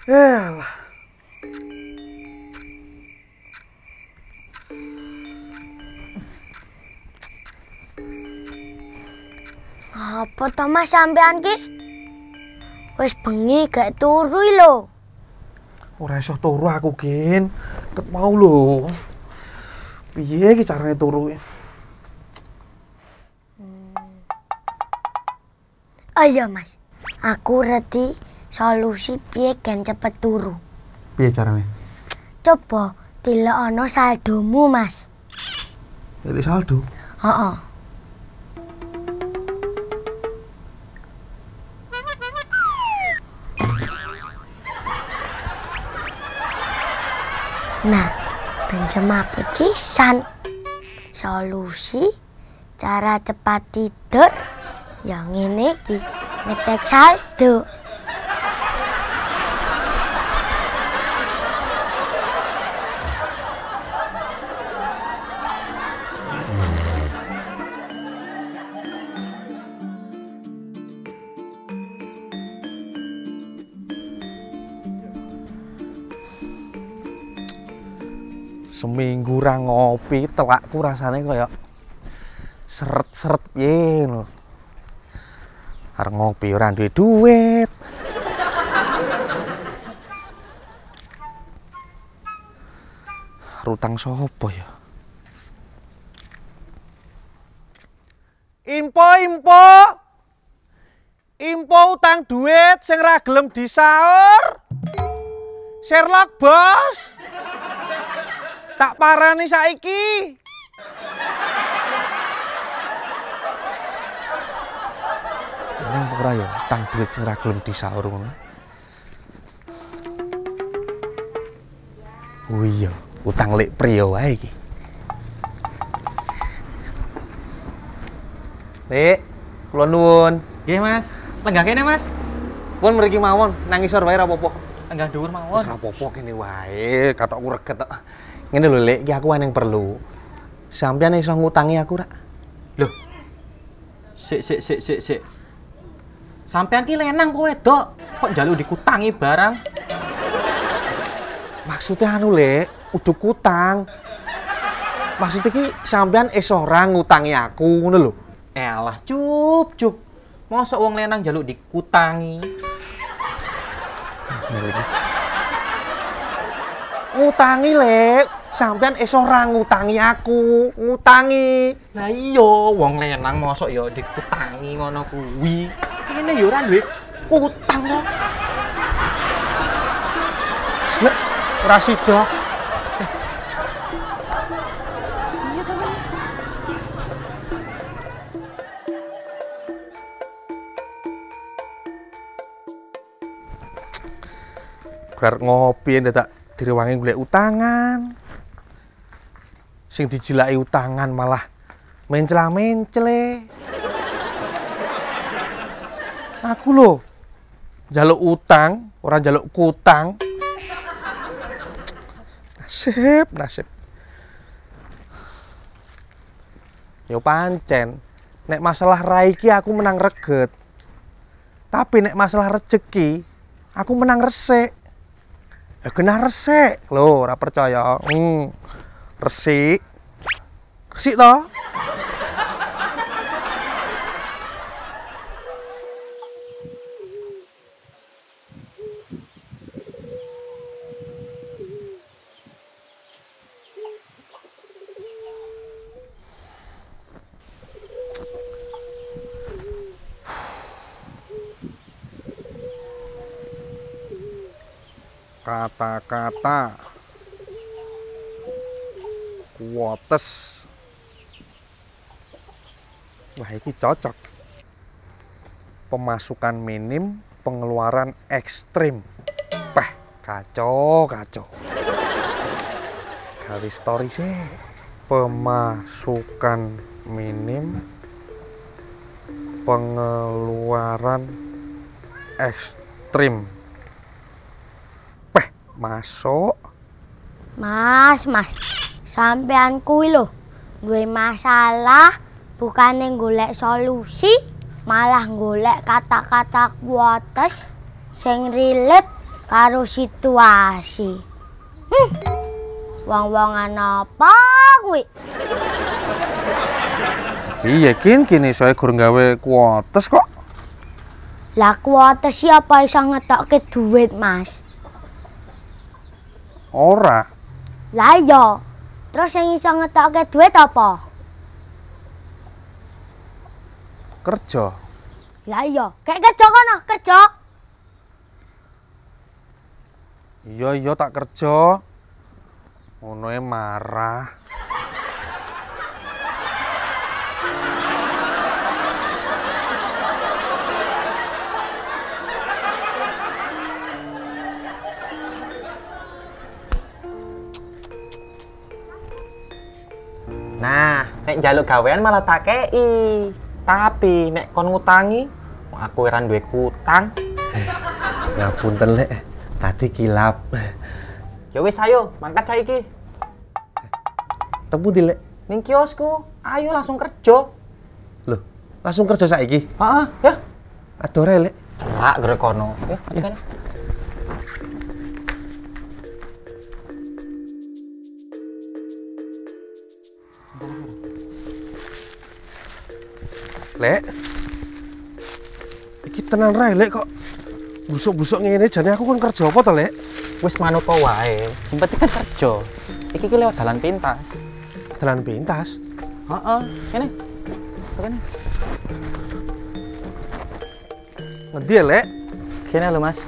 Yalah. Apa to Mas sampean ki? Wis bengi gak turu lho. Ora iso turu aku, Gin. Ket mau lho. Piye iki carane turu? Ayo Mas, aku reti solusi piye gen cepet turu. Piye carane? Coba dilokno saldomu Mas. Pilih saldo. Heeh. Nah, pinjem aku cisan. Solusi cara cepat tidur yang ini iki ngecek saldo. Seminggu ra ngopi, telakku rasane kaya seret-seret piye lho. Arep ngopi ora duwe duit. Rutang sapa ya? Info. Info utang duit sing ra gelem disaur. Sherlock Bos. Tak parani saiki. Ini ora ya utang duit sing ra gelem disaur ngono. Oh iya, utang lek priyo wae iki. Lek, kula nuwun. Nggih, Mas. Lenggah kene, Mas. Pun mriki mawon, nang isor wae ra apa-apa. Lenggah dhuwur mawon. Wis ra apa-apa kene wae, katokku reget tok. Ngene lho, Lek, iki aku ana yang perlu. Sampeyan iso ngutangi aku ra? Loh. Sik. Sampeyan ki lenang kowe, Dok. Kok njaluk dikutangi barang? Maksudnya anu, Lek, udah kutang. Maksudnya ki sampeyan iso ora ngutangi aku ngono lho. Elah, cup. Mosok wong lenang njaluk dikutangi. Ngutangi, Lek. Sampeyan iso ora ngutangi aku, ngutangi. Lah iya, wong lenang mosok ya dikutangi ngono kuwi. Kene ya ora duwe utang to. Lek, ora sida. Bar ngopi ndak direwangi golek utangan. Sing dijilaki utangan malah mencela-mencele. Aku lho njaluk utang, ora njaluk kutang. Nasib. Yo pancen, nek masalah rai iki aku menang reget. Tapi nek masalah rezeki, aku menang resik. Ya kena resik lho, ora percaya. Resik toh? Kata-kata kuotes. Wah, ini cocok. Pemasukan minim, pengeluaran ekstrim. Kacau. Gawe story sih. Pemasukan minim, pengeluaran ekstrim. Masuk Mas, sampean kuwi lho, duwe masalah bukane golek solusi, malah golek kata-kata kuwates sing relate karo situasi. Wong-wongan apa kuwi? Iya kini soalnya gur gawe kuotes kok. Lah kuotes siapa iso ngetokke duit, Mas? Ora. Lah iya. Terus yang iso ngetokke duit apa? Kerja. Lah iya, kayak kerja kono, kerja. Iya tak kerja. Ngonoe marah. Nah, nek njaluk gawean malah tak kei. Tapi nek kon ngutangi, aku ora duwe utang. Ngapunten Lek, tadi kilap. Ya wis ayo, mangkat saiki. Tepu di Lek. Ning kiosku, ayo langsung kerja. Loh, langsung kerja saiki. Heeh, ya. Adore Lek. Celak grek kono. Ya, ayo. Lek. Iki tenan rae Lek kok. Busuk-busuk ngene jane aku kan kerja apa to Lek? Wis manut wae. Sing penting kan kerja. Iki ki lewat dalan pintas. Dalan pintas. Heeh, kene. Kene. Ngendi ya, Lek? Kene lho, Mas.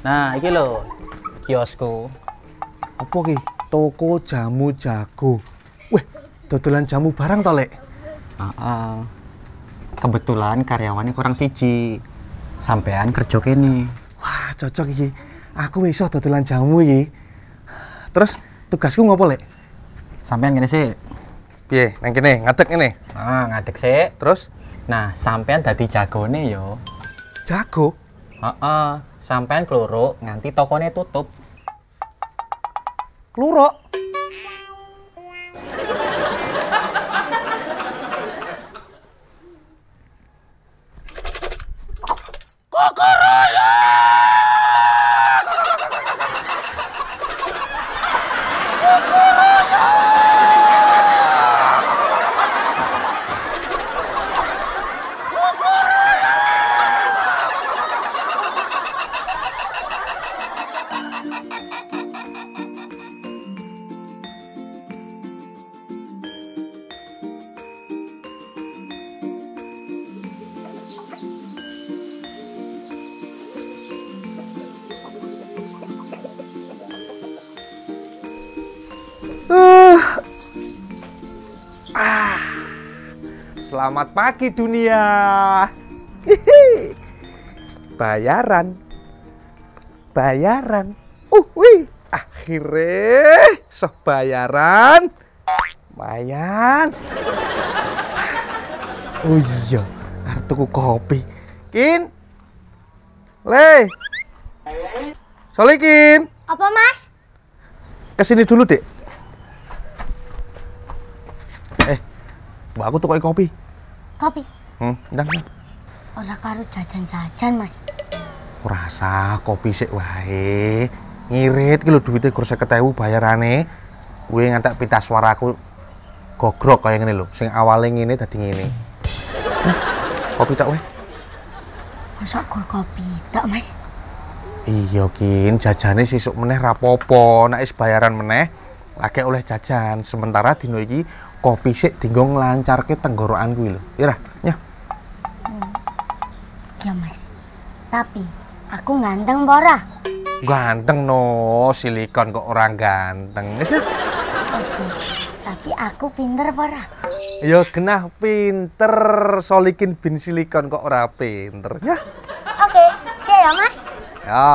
Nah, iki lho kiosku. Apa ki? Toko jamu jago. Weh, dodolan jamu barang to, Lek? Heeh. Kebetulan karyawannya kurang siji. Sampean kerja kene. Wah, cocok iki. Aku iso dodolan jamu iki. Terus tugasku ngopo, Lek? Sampean kene sih. Piye? Nang kene, ngadeg ngene. Ah, ngadeg sih. Terus Nah, sampean dadi jagone yo. jago. Heeh. Sampean kluruk nganti tokone tutup. Kluruk. Selamat pagi dunia. Hihi. Bayaran. Wih, akhirnya soh bayaran. Lumayan. Oh iya, arep tuku kopi. Kin. Le. Solikin. Apa, Mas? Kesini dulu, Dek. Mbak aku tukoki kopi. Kopi. Ndang. Ora karo jajan-jajan, Mas. Ora usah, kopi sik wae. Ngirit ki lho duwite gur 50.000 bayarane. Kuwi ngantek pita suaraku gogrok kaya ngene lho. Sing awale ngene dadi ngene. Kopi tak wae. Masa gur kopi tok, Mas? Iya, Kin, jajane sesuk meneh rapopo. Nek wis bayaran meneh, lagi oleh jajan. Sementara dino iki kopi sik dinggo nglancarke tenggorokan kuwi lho. Ira, ya. Ya, Mas. Tapi aku ganteng apa ora? Ganteng no, silikon kok orang ganteng. Oh, sih. Tapi aku pinter apa ora? Ya genah pinter, Solikin bin silikon kok ora pinter. Ya. Oke, siap ya, Mas. Ya.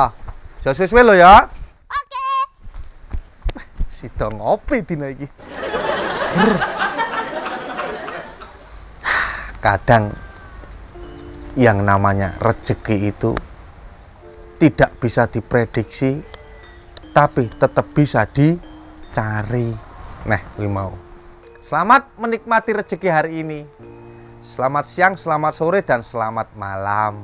Jos suwe lho ya. Oke. Sida ngopi dina iki. Kadang yang namanya rezeki itu tidak bisa diprediksi tapi tetap bisa dicari. Nah, kuwi mau. Selamat menikmati rezeki hari ini. Selamat siang, selamat sore, dan selamat malam.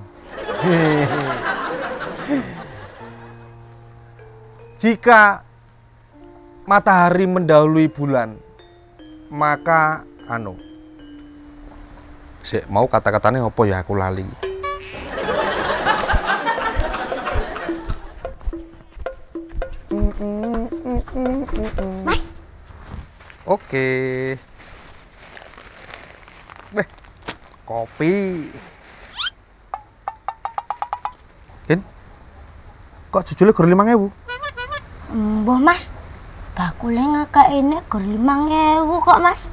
Jika matahari mendahului bulan, maka mau kata-katanya apa ya, aku lali. Mas. Oke. Kopi. Kin, kok jujulnya gur 5.000? Mbah Mas, bakule ngakak ini gur 5.000 kok Mas.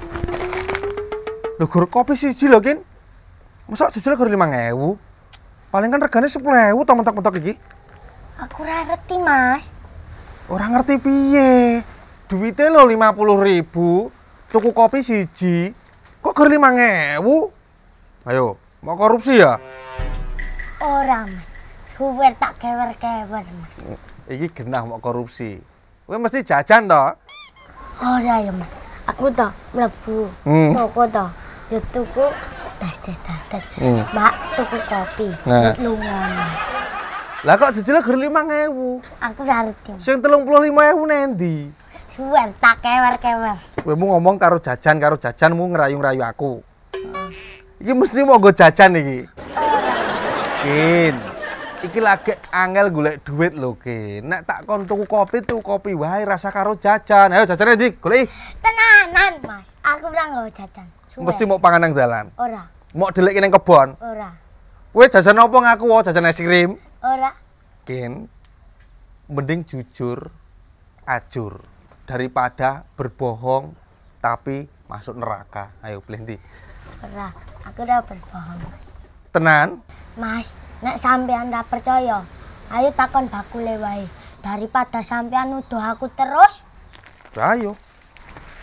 Lho gur kopi siji lho Kin. Masa jujulnya gur 5.000? Paling kan regane 10.000 to mentok-mentok iki. Aku ora ngerti Mas. Ora ngerti piye. Duite lho 50.000, tuku kopi siji. Kok gur 5.000? Ayo, mau korupsi ya? Ora Mas. Suwer tak kewer-kewer Mas. Iki genah mau korupsi. Kowe mesti jajan to? Ora ya Mas. Aku to mlebu toko to. Ya tuku tes. Mbak tuku kopi. Nah. Lunga. Lah kok jejele gur 5.000? Aku ora ngerti. Sing 35.000 nendi? Suwer tak kewer-kewer. Kowe mu ngomong karo jajanmu ngerayu-ngerayu aku. Iki mesti mau go jajan iki. Kin. Iki lagi angel golek duit lho, Kin. Nek tak kon tuku kopi wae rasa karo jajan. Ayo jajane ndi? Goleki. Tenanan Mas. Aku ora nggo jajan. Suwer. Mesti mau pangan nang dalan. Ora. Mau delik ning kebon. Ora. Kowe jajan apa ngaku wae jajan es krim? Ora. Kin. Mending jujur, ajur daripada berbohong tapi masuk neraka. Ayo pilih ndi? Ora. Aku udah berbohong Mas. Tenan? Mas, nek sampean ndak percaya, ayo takon bakule wae. Daripada sampean nuduh aku terus. Ayo.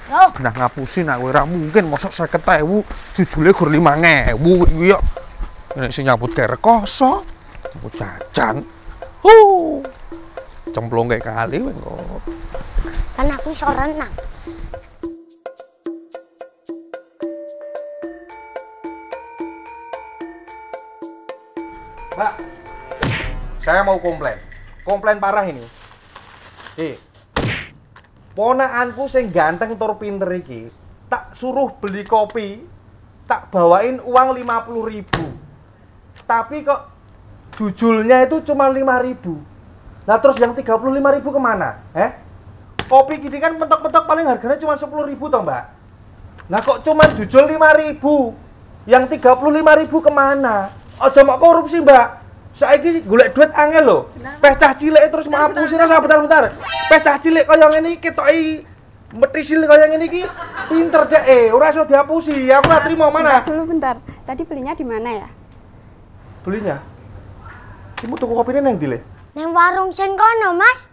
Loh, Nah ngapusi nak kowe ora mungkin mosok 50.000 jujule gur 5.000 iki yo. Nek sing nyambut kae rekoso, nyambut jajan. Cemplung kayak kali kowe kok. kan aku iso renang. Mbak, saya mau komplain. Komplain parah ini. Ponakanku sing ganteng tur pinter iki, tak suruh beli kopi, tak bawain uang 50.000. Tapi kok jujulnya itu cuma 5.000. Nah terus yang 35.000 kemana? Kopi gini kan mentok-mentok paling harganya cuma 10.000 toh Mbak. Nah kok cuma jujul 5.000? Yang 35.000 kemana? Ojo mau korupsi Mbak. Saiki golek duit angel lho. Peh cah cilik terus mau hapusin rasa bentar-bentar. Peh cah cilik kaya ngene iki ketoki metisil kaya ngene iki pinter dek ora iso dihapusi. Aku ora trimo mana. Dulu bentar. Tadi belinya di mana ya? Belinya? Kamu tuku kopine nang ndi le? Nang warung sing kono, Mas.